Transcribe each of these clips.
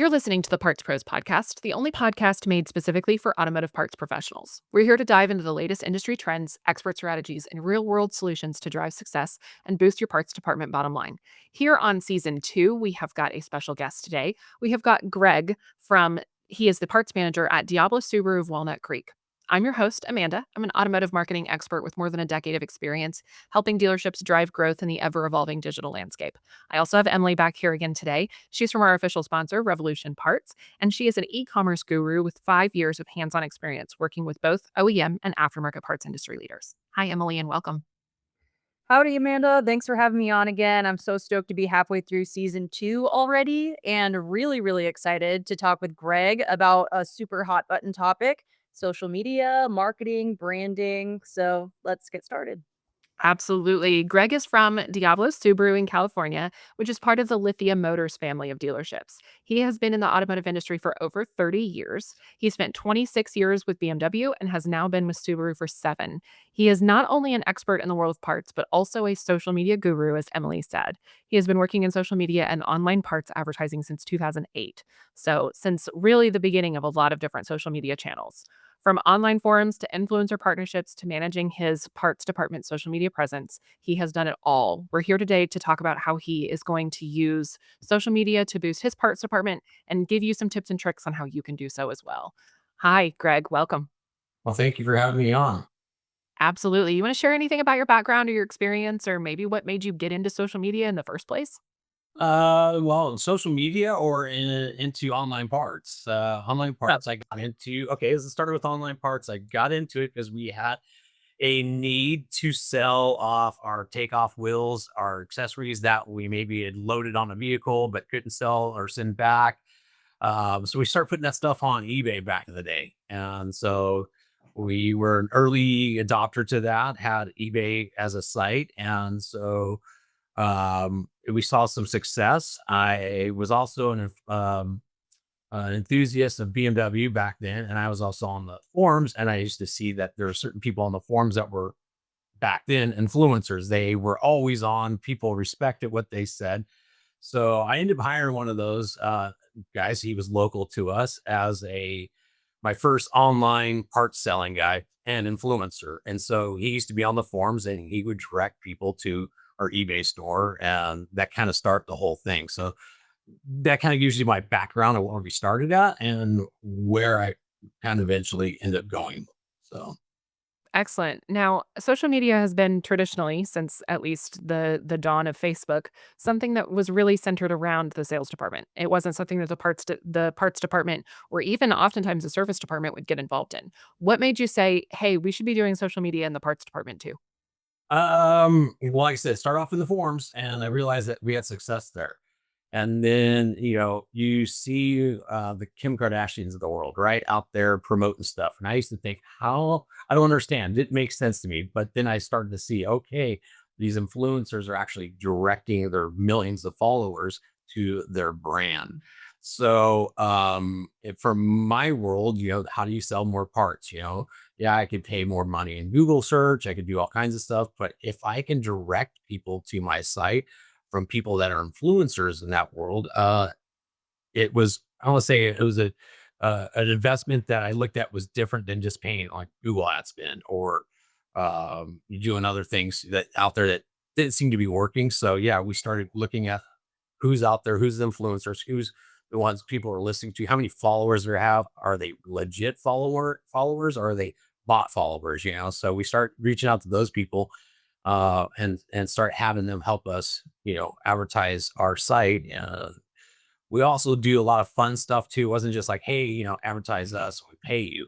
You're listening to the Parts Pros podcast, the only podcast made specifically for automotive parts professionals. We're here to dive into the latest industry trends, expert strategies, and real world solutions to drive success and boost your parts department bottom line. Here on season 2, we have got a special guest today. We have got Greg he is the parts manager at Diablo Subaru of Walnut Creek. I'm your host, Amanda. I'm an automotive marketing expert with more than a decade of experience helping dealerships drive growth in the ever evolving digital landscape. I also have Emily back here again today. She's from our official sponsor, Revolution Parts, and she is an e-commerce guru with 5 years of hands-on experience working with both OEM and aftermarket parts industry leaders. Hi, Emily, and welcome. Howdy, Amanda. Thanks for having me on again. I'm so stoked to be halfway through season 2 already and really, really excited to talk with Greg about a super hot button topic social media, marketing, branding. So let's get started. Absolutely. Greg is from Diablo Subaru in California, which is part of the Lithium Motors family of dealerships. He has been in the automotive industry for over 30 years. He spent 26 years with BMW and has now been with Subaru for 7. He is not only an expert in the world of parts, but also a social media guru, as Emily said. He has been working in social media and online parts advertising since 2008. So, since really the beginning of a lot of different social media channels. From online forums to influencer partnerships to managing his parts department social media presence, he has done it all. We're here today to talk about how he is going to use social media to boost his parts department and give you some tips and tricks on how you can do so as well. Hi, Greg. Welcome. Well, thank you for having me on. Absolutely. You want to share anything about your background or your experience, or maybe what made you get into social media in the first place? Well, social media or into online parts. Online Oh, parts I got into. Okay, as it started with online parts, I got into it because we had a need to sell off our takeoff wheels, our accessories that we maybe had loaded on a vehicle but couldn't sell or send back. So we started putting that stuff on eBay back in the day, and so we were an early adopter to that. Had eBay as a site, and so we saw some success. I was also an enthusiast of BMW back then, and I was also on the forums, and I used to see that there were certain people on the forums that were back then influencers. They were always on. People respected what they said. So I ended up hiring one of those guys. He was local to us as a my first online parts selling guy and influencer. And so he used to be on the forums and he would direct people to our eBay store, and that kind of start the whole thing. So that kind of gives you my background of where we started at and where I kind of eventually ended up going. So excellent. Now, social media has been traditionally, since at least the dawn of Facebook, something that was really centered around the sales department. It wasn't something that the parts department or even oftentimes the service department would get involved in. What made you say, "Hey, we should be doing social media in the parts department too"? well, like I said, start off in the forums, and I realized that we had success there. And then, you see the Kim Kardashians of the world, right? Out there promoting stuff. And I used to think, how I don't understand. It makes sense to me. But then I started to see, okay, these influencers are actually directing their millions of followers to their brand. So from my world, how do you sell more parts? Yeah, I could pay more money in Google search. I could do all kinds of stuff. But if I can direct people to my site from people that are influencers in that world, it was, I want to say it was an investment that I looked at was different than just paying like Google ad spend or you doing other things that out there that didn't seem to be working. So yeah, we started looking at who's out there, who's the influencers, who's the ones people are listening to, how many followers they have, are they legit followers, or are they bot followers? So we start reaching out to those people and start having them help us, advertise our site. We also do a lot of fun stuff too. It wasn't just like, hey, advertise us, we pay you.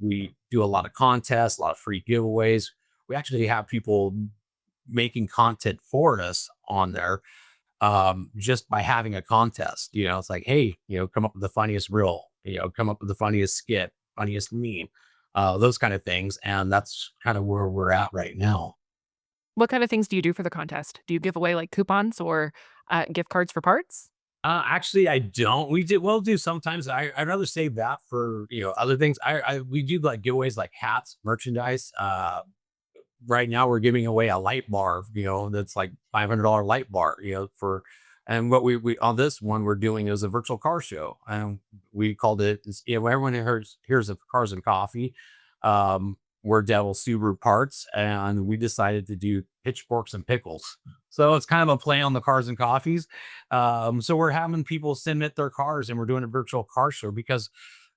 We do a lot of contests, a lot of free giveaways. We actually have people making content for us on there just by having a contest. It's like, hey, come up with the funniest reel, come up with the funniest skit, funniest meme, those kind of things. And that's kind of where we're at right now. What kind of things do you do for the contest? Do you give away like coupons or gift cards for parts? Actually, I don't. We'll do sometimes. I'd rather save that for other things. We do like giveaways like hats, merchandise. Right now we're giving away a light bar. That's like $500 light bar. For And what we on this one we're doing is a virtual car show, and we called it. You know, everyone hears of cars and coffee. We're Devil Subaru Parts, and we decided to do pitchforks and pickles. So it's kind of a play on the cars and coffees. So we're having people submit their cars, and we're doing a virtual car show because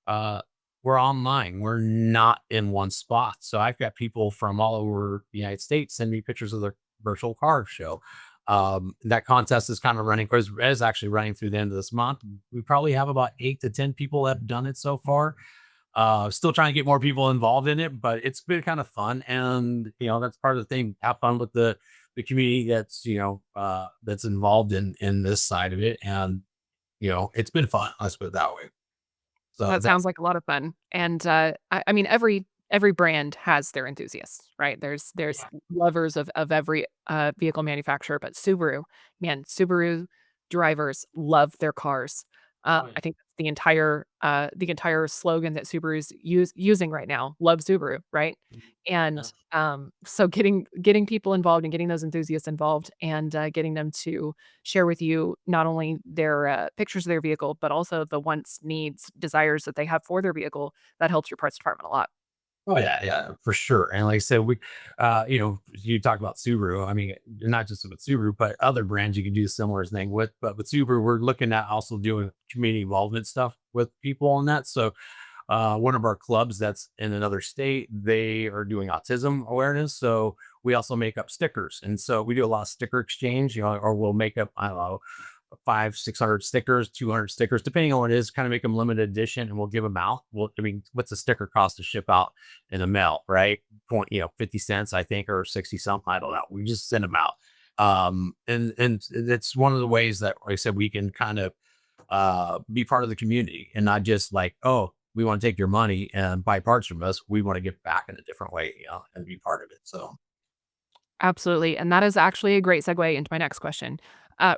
uh, we're online. We're not in one spot. So I've got people from all over the United States send me pictures of their virtual car show. That contest is kind of running, is actually running through the end of this month. We probably have about 8 to 10 people that have done it so far. Still trying to get more people involved in it, but it's been kind of fun. And, that's part of the thing. Have fun with the community that's, that's involved in this side of it. And, it's been fun. Let's put it that way. So That that, sounds like a lot of fun, and, I mean, every brand has their enthusiasts, right? There's lovers of every, vehicle manufacturer, but Subaru, man, Subaru drivers love their cars. oh, I think that's the entire slogan that Subaru's using right now, "Love Subaru," right? yeah. And, so getting people involved and getting those enthusiasts involved and, getting them to share with you not only their, pictures of their vehicle, but also the wants, needs, desires that they have for their vehicle, that helps your parts department a lot. Oh yeah, yeah, for sure. And like I said, you talk about Subaru. I mean, not just with Subaru, but other brands you can do a similar thing with. But with Subaru, we're looking at also doing community involvement stuff with people on that. So one of our clubs that's in another state, they are doing autism awareness. So we also make up stickers. And so we do a lot of sticker exchange, or we'll make up, I don't know, 600 stickers, 200 stickers, depending on what it is, kind of make them limited edition and we'll give them out. Well, I mean, what's a sticker cost to ship out in the mail, right? 50 cents, I think, or 60 something. I don't know. We just send them out. And it's one of the ways that, like I said, we can kind of be part of the community and not just like, oh, we want to take your money and buy parts from us. We want to give back in a different way, and be part of it. So, Absolutely, and that is actually a great segue into my next question.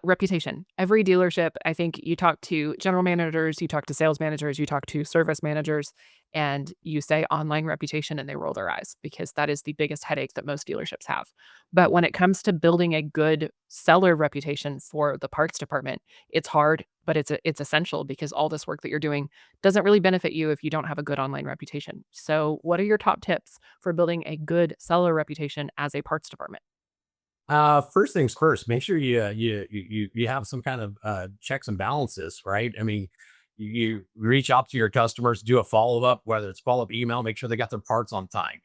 Reputation. Every dealership, I think you talk to general managers, you talk to sales managers, you talk to service managers, and you say online reputation and they roll their eyes because that is the biggest headache that most dealerships have. But when it comes to building a good seller reputation for the parts department, it's hard, but it's essential because all this work that you're doing doesn't really benefit you if you don't have a good online reputation. So, what are your top tips for building a good seller reputation as a parts department? first things first, make sure you have some kind of checks and balances, right? I mean, you reach out to your customers, do a follow up, whether it's follow up email, make sure they got their parts on time.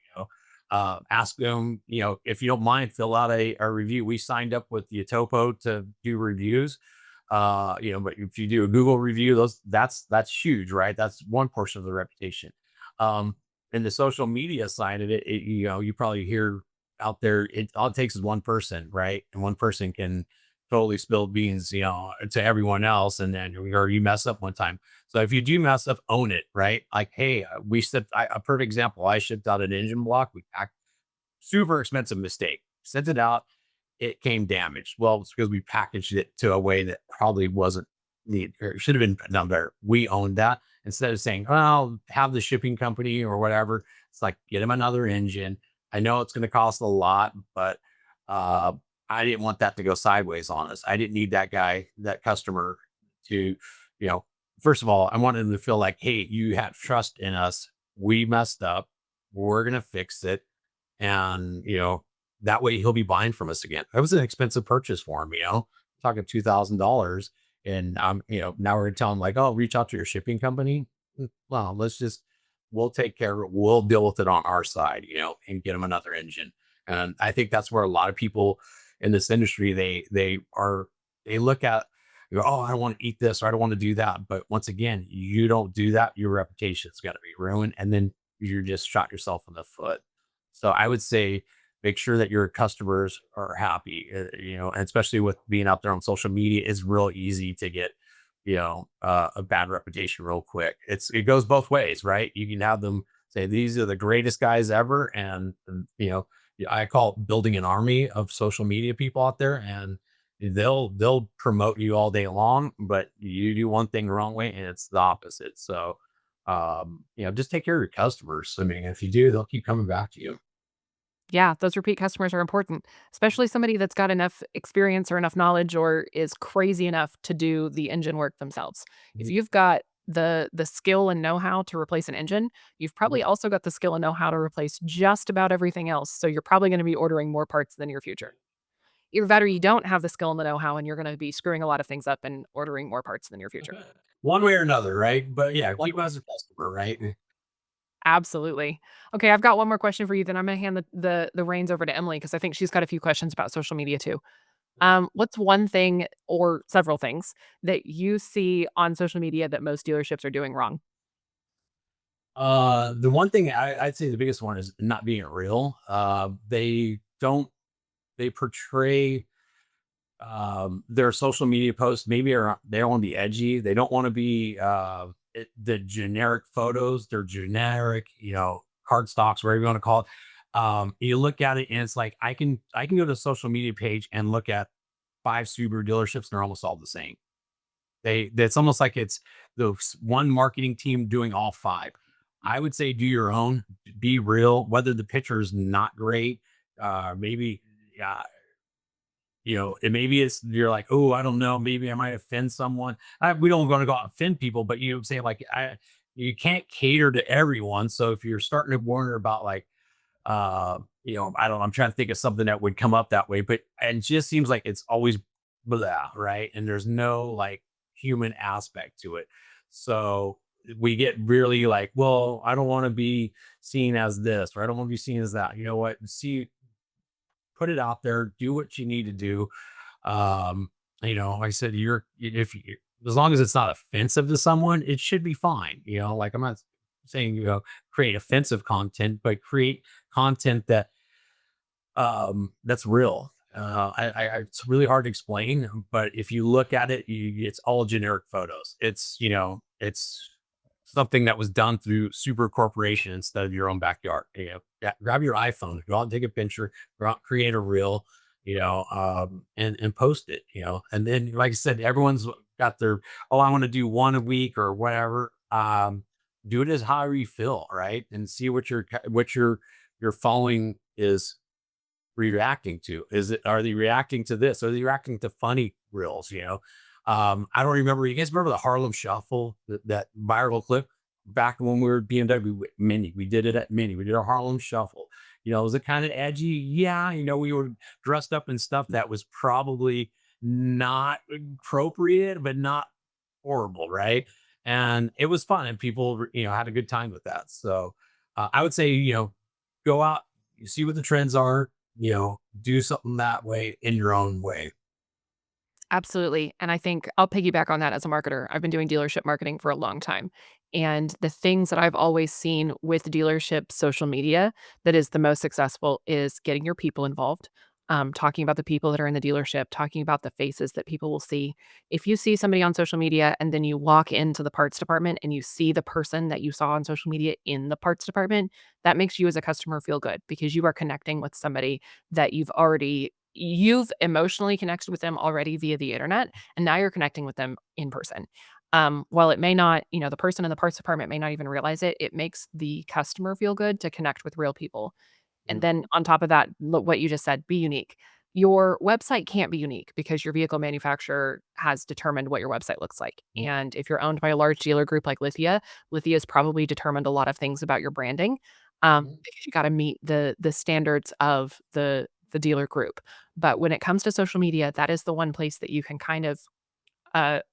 Ask them, if you don't mind, fill out a review. We signed up with the Topo to do reviews. But if you do a Google review, that's huge, right? That's one portion of the reputation. Um, and the social media side of it, you probably hear out there, it all it takes is one person, right? And one person can totally spill beans, to everyone else. And then, or you mess up one time. So if you do mess up, own it, right? Like, hey, a perfect example. I shipped out an engine block. We packed super expensive mistake, sent it out. It came damaged. Well, it's because we packaged it to a way that probably wasn't neat or should have been done better. We owned that instead of saying, well, have the shipping company or whatever. It's like, get him another engine. I know it's going to cost a lot, but uh, I didn't want that to go sideways on us. I didn't need that customer to, you know, first of all, I wanted them to feel like, hey, you have trust in us. We messed up. We're going to fix it. And, that way he'll be buying from us again. That was an expensive purchase for him, talking $2,000. And now we're gonna tell him like, oh, reach out to your shipping company. Well, we'll take care of it. We'll deal with it on our side, and get him another engine. And I think that's where a lot of people in this industry, they look at, oh, I don't want to eat this or I don't want to do that. But once again, you don't do that, your reputation's got to be ruined. And then you're just shot yourself in the foot. So I would say make sure that your customers are happy, and especially with being out there on social media, it's real easy to get, a bad reputation real quick. It goes both ways, right? You can have them say, these are the greatest guys ever. I call it building an army of social media people out there and they'll promote you all day long, but you do one thing the wrong way and it's the opposite. So, just take care of your customers. I mean, if you do, they'll keep coming back to you. Yeah, those repeat customers are important, especially somebody that's got enough experience or enough knowledge or is crazy enough to do the engine work themselves. If Mhm. you've got the skill and know-how to replace an engine, you've probably also got the skill and know-how to replace just about everything else. So you're probably going to be ordering more parts than your future. Either that or you don't have the skill and the know-how and you're going to be screwing a lot of things up and ordering more parts than your future. One way or another, right? But yeah, keep us as a customer, right? Absolutely. Okay, I've got one more question for you, then I'm gonna hand the reins over to Emily because I think she's got a few questions about social media too. What's one thing or several things that you see on social media that most dealerships are doing wrong? The one thing I'd say the biggest one is not being real. They portray their social media posts maybe are they want to be edgy. They don't want to be the generic photos. They're generic, card stocks, whatever you want to call it. You look at it and it's like I can go to the social media page and look at 5 Subaru dealerships and they're almost all the same. It's almost like it's the one marketing team doing all five. I would say do your own, be real. Whether the picture is not great, maybe uh, and maybe it's you're like, oh, I don't know, maybe I might offend someone. We don't want to go out and offend people, but you know, say like you can't cater to everyone. So if you're starting to wonder about like, I don't know, I'm trying to think of something that would come up that way, but and it just seems like it's always blah, right? And there's no like human aspect to it. So we get really like, well, I don't want to be seen as this, or I don't want to be seen as that. You know what? Put it out there, do what you need to do. Um, like I said, if you, as long as it's not offensive to someone, it should be fine. Like I'm not saying, create offensive content, but create content that's real. It's really hard to explain, but if you look at it, it's all generic photos. It's something that was done through super corporation instead of your own backyard. Yeah, grab your iPhone, go out and take a picture, go out, create a reel, and post it. And then, like I said, everyone's got their I want to do one a week or whatever. Do it as however you feel, right? And see what your following is reacting to? Are they reacting to this? Are they reacting to funny reels? I don't remember. You guys remember the Harlem Shuffle, that viral clip back when we were at BMW Mini? We did it at Mini. We did our Harlem Shuffle. Was it kind of edgy? Yeah. We were dressed up in stuff that was probably not appropriate, but not horrible, right? And it was fun, and people, had a good time with that. So I would say, go out, you see what the trends are, do something that way in your own way. Absolutely, and I think I'll piggyback on that as a marketer. I've been doing dealership marketing for a long time, and the things that I've always seen with dealership social media that is the most successful is getting your people involved, talking about the people that are in the dealership, talking about the faces that people will see. If you see somebody on social media and then you walk into the parts department and you see the person that you saw on social media in the parts department, that makes you as a customer feel good because you are connecting with somebody that you've emotionally connected with them already via the internet, and now you're connecting with them in person. While it may not, the person in the parts department may not even realize it, it makes the customer feel good to connect with real people. And Mhm. then on top of that, look what you just said, be unique. Your website can't be unique because your vehicle manufacturer has determined what your website looks like. And if you're owned by a large dealer group like Lithia's probably determined a lot of things about your branding, because you got to meet the standards of the dealer group. But when it comes to social media, that is the one place that you can kind of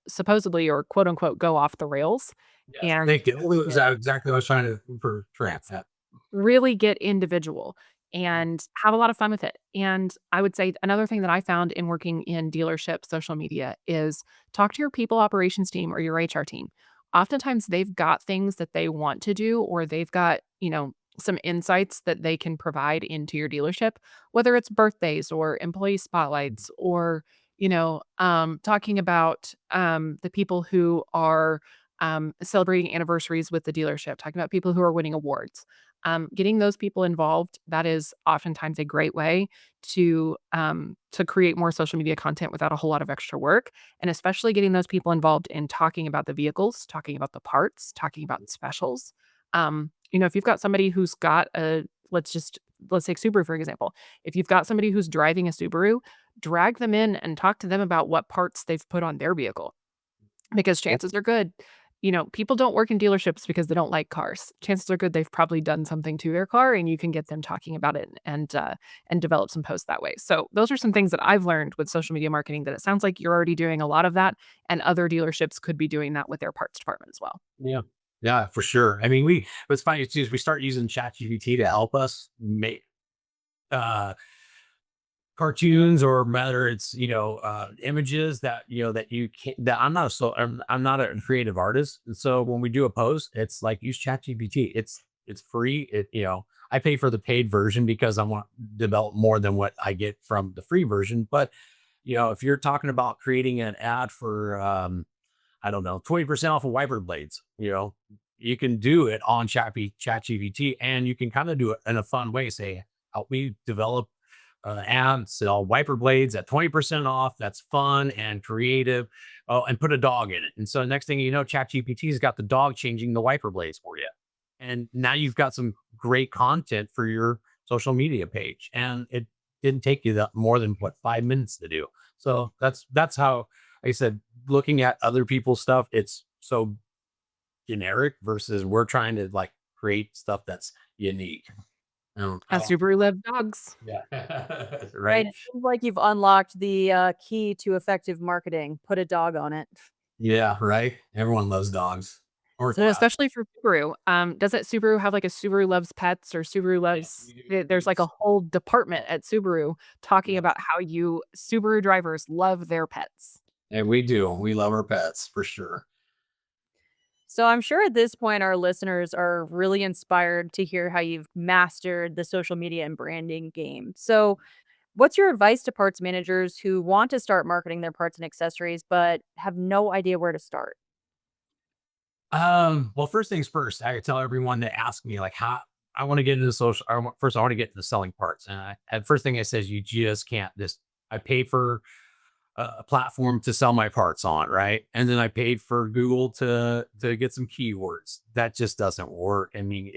supposedly or quote unquote go off the rails Yes, and thank you. It was exactly what I was trying to portray. Yeah. really get individual and have a lot of fun with it. And I would say another thing that I found in working in dealership social media is talk to your people operations team or your HR team. Oftentimes they've got things that they want to do or they've got, some insights that they can provide into your dealership, whether it's birthdays or employee spotlights or, talking about the people who are celebrating anniversaries with the dealership, talking about people who are winning awards, getting those people involved, that is oftentimes a great way to create more social media content without a whole lot of extra work, and especially getting those people involved in talking about the vehicles, talking about the parts, talking about specials. If you've got somebody who's got a let's just let's take Subaru for example. If you've got somebody who's driving a Subaru, drag them in and talk to them about what parts they've put on their vehicle. Because chances are good, people don't work in dealerships because they don't like cars. Chances are good they've probably done something to their car, and you can get them talking about it and develop some posts that way. So those are some things that I've learned with social media marketing that it sounds like you're already doing a lot of that, and other dealerships could be doing that with their parts department as well. Yeah. Yeah, for sure. I mean, what's funny too is we start using ChatGPT to help us make uh cartoons, or whether it's images that that you can't, that I'm not a creative artist, and so when we do a post, it's like use chat gpt. It's free. I pay for the paid version because I want to develop more than what I get from the free version. But if you're talking about creating an ad for I don't know, 20% off of wiper blades, you can do it on chat gpt, and you can kind of do it in a fun way. Say, help me develop and sell wiper blades at 20% off. That's fun and creative. Oh, and put a dog in it. And so next thing you know, ChatGPT's got the dog changing the wiper blades for you. And now you've got some great content for your social media page. And it didn't take you that more than what 5 minutes to do. So that's how like I said, looking at other people's stuff, it's so generic versus we're trying to like create stuff that's unique. I A don't Subaru love dogs. yeah. Right. Right. It seems like you've unlocked the key to effective marketing. Put a dog on it. Yeah, right? Everyone loves dogs or So, cats. especially for Subaru, doesn't Subaru have, like, a Subaru Loves Pets or Subaru Yeah, Loves we do. there's, like, a whole department at Subaru talking Yeah, about how you Subaru drivers love their pets. and we do. We love our pets for sure. So I'm sure at this point our listeners are really inspired to hear how you've mastered the social media and branding game. So what's your advice to parts managers who want to start marketing their parts and accessories but have no idea where to start? Well, first things first, I tell everyone to ask me like how I want to get into social. First, I want to get into selling parts, and first thing I says, you just can't just. I pay for a platform to sell my parts on, right? And then I paid for Google to get some keywords. That just doesn't work. I mean,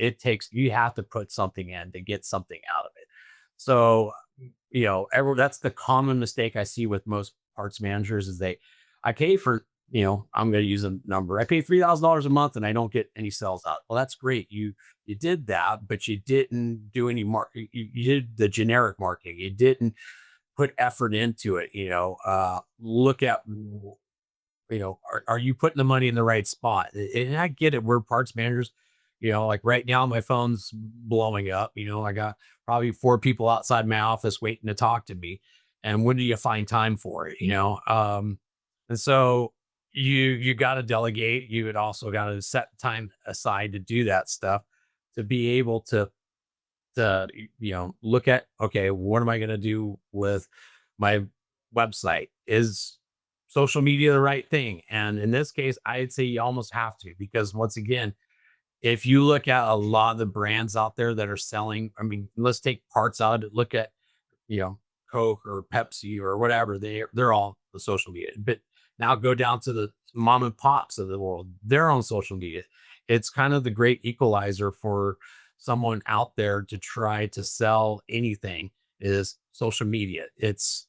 you have to put something in to get something out of it. So, that's the common mistake I see with most parts managers is I pay for, I'm going to use a number. I pay $3,000 a month and I don't get any sales out. Well, that's great. You did that, but you didn't do any you did the generic marketing. You didn't put effort into it. Look at are you putting the money in the right spot? And I get it. We're parts managers. Like right now, my phone's blowing up. I got probably four people outside my office waiting to talk to me. And when do you find time for it? And so you got to delegate. You would also got to set time aside to do that stuff, to be able to look at, okay, what am I going to do with my website? Is social media the right thing? And in this case, I'd say you almost have to, because once again, if you look at a lot of the brands out there that are selling, I mean, let's take parts out, look at you know, Coke or Pepsi or whatever, they're all the social media. But now go down to the mom and pops of the world. They're on social media. It's kind of the great equalizer for someone out there to try to sell anything is social media. It's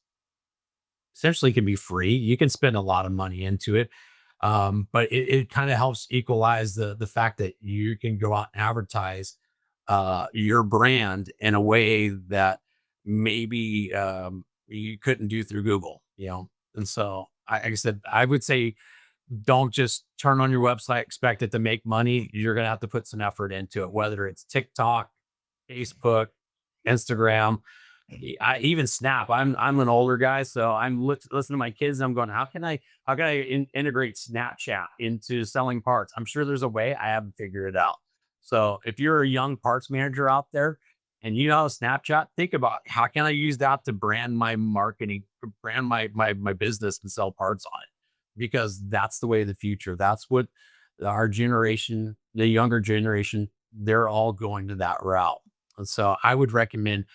essentially can be free. You can spend a lot of money into it. But it kind of helps equalize the fact that you can go out and advertise your brand in a way that maybe you couldn't do through Google. And so like I said, I would say don't just turn on your website, expect it to make money. You're gonna have to put some effort into it, whether it's TikTok, Facebook, Instagram, I even Snap. I'm an older guy, so listening to my kids. I'm going, how can I integrate Snapchat into selling parts? I'm sure there's a way. I haven't figured it out. So if you're a young parts manager out there and you know Snapchat, think about how can I use that to brand my marketing, brand my business and sell parts on it, because that's the way of the future. That's what our generation, the younger generation, they're all going to that route. And so I would recommend,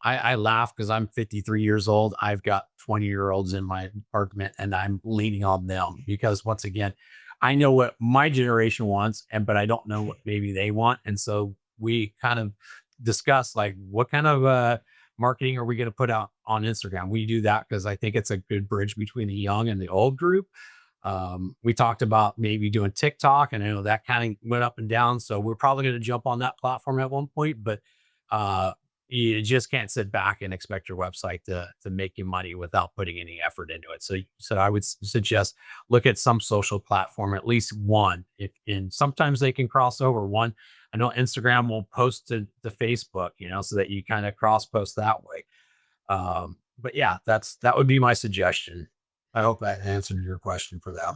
I laugh because I'm 53 years old. I've got 20-year-olds in my apartment and I'm leaning on them because once again, I know what my generation wants, but I don't know what maybe they want. And so we kind of discuss like what kind of marketing are we going to put out on Instagram. We do that because I think it's a good bridge between the young and the old group. We talked about maybe doing TikTok, and I know that kind of went up and down. So we're probably going to jump on that platform at one point, but uh, you just can't sit back and expect your website to make you money without putting any effort into it. So I would suggest look at some social platform, at least one. If and sometimes they can cross over. One, I know Instagram will post to Facebook, so that you kind of cross post that way. But yeah, that would be my suggestion. I hope that answered your question for that.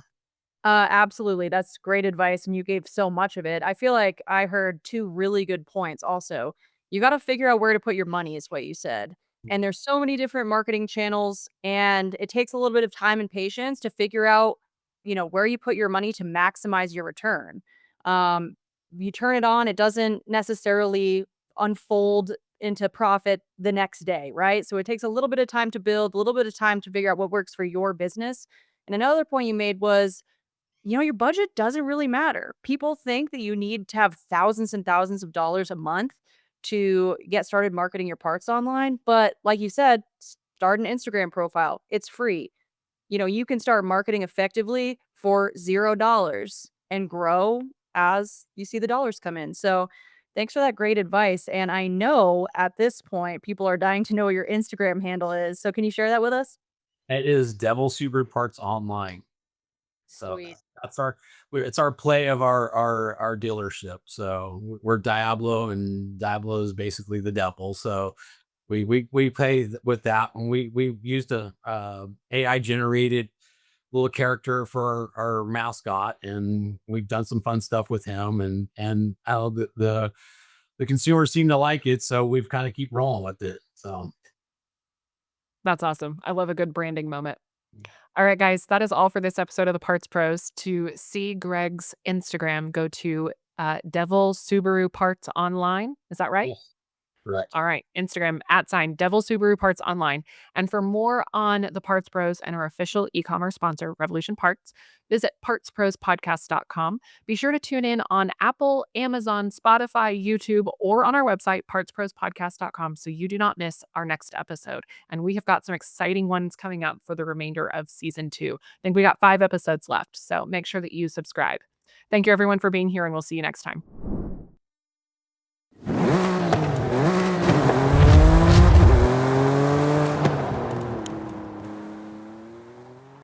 Absolutely. That's great advice, and you gave so much of it. I feel like I heard 2 really good points also. You gotta figure out where to put your money is what you said. And there's so many different marketing channels, and it takes a little bit of time and patience to figure out, where you put your money to maximize your return. Um, you turn it on, it doesn't necessarily unfold into profit the next day, right? So it takes a little bit of time to build, a little bit of time to figure out what works for your business. And another point you made was your budget doesn't really matter. People think that you need to have thousands and thousands of dollars a month to get started marketing your parts online. But like you said, start an Instagram profile. It's free. You can start marketing effectively for $0 and grow as you see the dollars come in. So thanks for that great advice. And I know at this point, people are dying to know what your Instagram handle is. So can you share that with us? It is Devil Subaru Parts Online. So Sweet. that's it's our play of our dealership. So we're Diablo, and Diablo is basically the devil. So we play with that, and we used a AI generated little character for our mascot, and we've done some fun stuff with him, and the consumers seem to like it, so we've kind of keep rolling with it. So That's awesome. I love a good branding moment. All right, guys, that is all for this episode of the Parts Pros. To see Greg's Instagram, go to Devil Subaru Parts Online. Is that right? yes, correct. All right, Instagram @ Devil Subaru Parts Online. And for more on the Parts Pros and our official e-commerce sponsor, Revolution Parts, visit partsprospodcast.com. Be sure to tune in on Apple, Amazon, Spotify, YouTube, or on our website, partsprospodcast.com, so you do not miss our next episode. And we have got some exciting ones coming up for the remainder of season 2. I think we got 5 episodes left, so make sure that you subscribe. Thank you everyone for being here, and we'll see you next time.